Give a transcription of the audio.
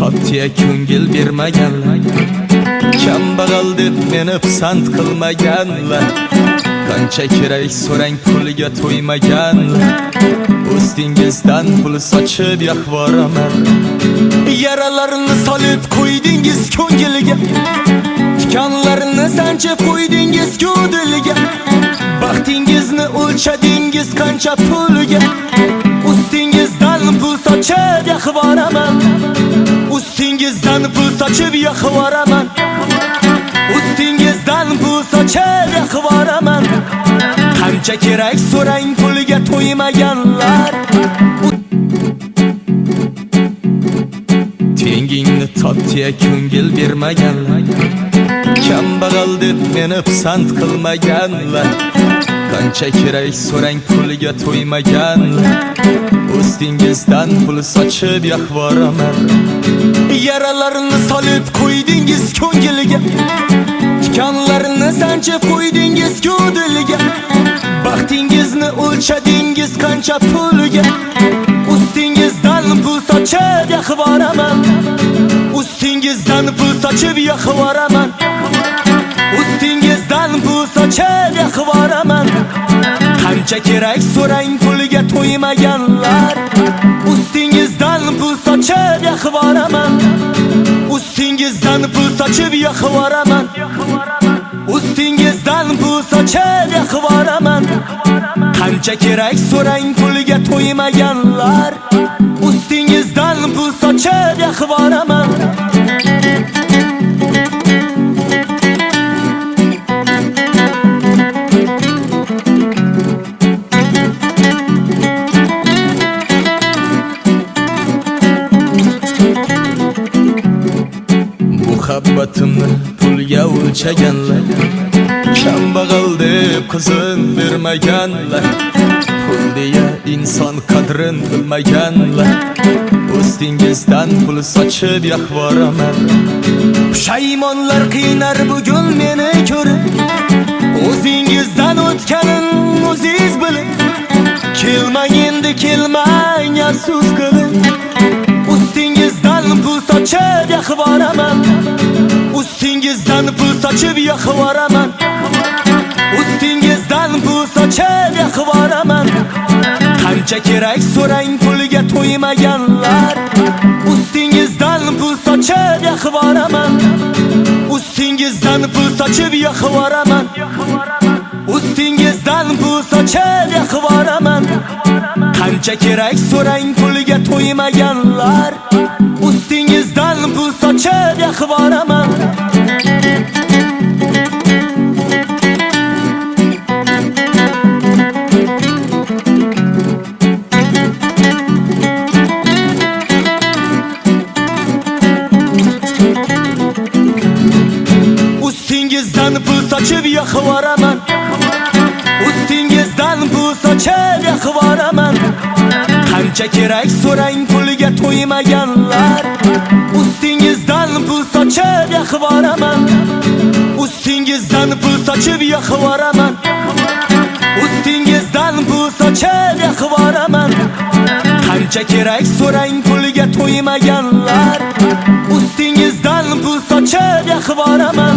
tottiya ko'ngil bermaganlar, kambag'al deb meni pisand qilmaganlar, qancha kerak so'rang puliga to'ymaganlar, ustingizdan pul sochib yoqvoraman. Yaralarni solib qo'ydingiz ko'ngilga, tikanlarni sanchib qo'ydingiz ko'diliga, baxtingizni o'lchadingiz qancha pulga, ustingizdan pul sochib yoqvoraman, ustingizdan pul sochib yoqvoraman, ustingizdan pul sochib yoqvoraman. Qancha kerak so'rang puliga to'ymaganlar, tengingni tottiya ko'ngil bermaganlar, kambag'al deb meni pisand qilmaganlar, qancha kerak so'rang puliga to'ymaganlar, ustingizdan pul sochib yoqvoraman. Yaralarni solib qo'ydingiz ko'ngilga, tikanlarni sanchib qo'ydingiz ko'diliga, baxtingizni o'lchadingiz qancha pulga, ustingizdan pul sochib yoqvoraman, ustingizdan pul sochib yoqvoraman, ustingizdan pul sochib yoqvoraman. Qancha kerak so'rang puliga to'ymaganlar, ustingizdan pul sochib yoqvoraman, ustingizdan pul sochib yoqvoraman, ustingizdan pul sochib yoqvoraman. Qancha kerak so'rang puliga to'ymaganlar, ustingizdan pul sochib yoqvoraman. Muhabbatimni pulga o'lchaganlar, kambag'al deb qizin bermaganlar, pul deya inson qadrin bilmaganlar, ustingizdan pul sochib yoqvoraman. Pushaymonlar qiynar bugun meni ko'rib, o'zingizdan o'tganin o'zingiz bilib, kelmang endi kelmang afsus qilib, ustingizdan pul sochib yoqvoraman, ustingizdan pul sochib yoqvoraman, ustingizdan pul sochib yoqvoraman. Qancha kerak so'rang puliga to'ymaganlar, ustingizdan pul sochib yoqvoraman, ustingizdan pul sochib yoqvoraman, ustingizdan pul sochib yoqvoraman. Qancha kerak so'rang puliga to'ymaganlar, ustingizdan pul sochib yoqvoraman. Ustingizdan pul sochib yoqvoraman, ustingizdan pul sochib yoqvoraman. Qancha kerak so'rang puliga to'ymaganlar, ustingizdan pul sochib yoqvoraman, ustingizdan pul sochib yoqvoraman, ustingizdan pul sochib yoqvoraman. Qancha kerak so'rang puliga to'ymaganlar, ustingizdan pul sochib yoqvoraman.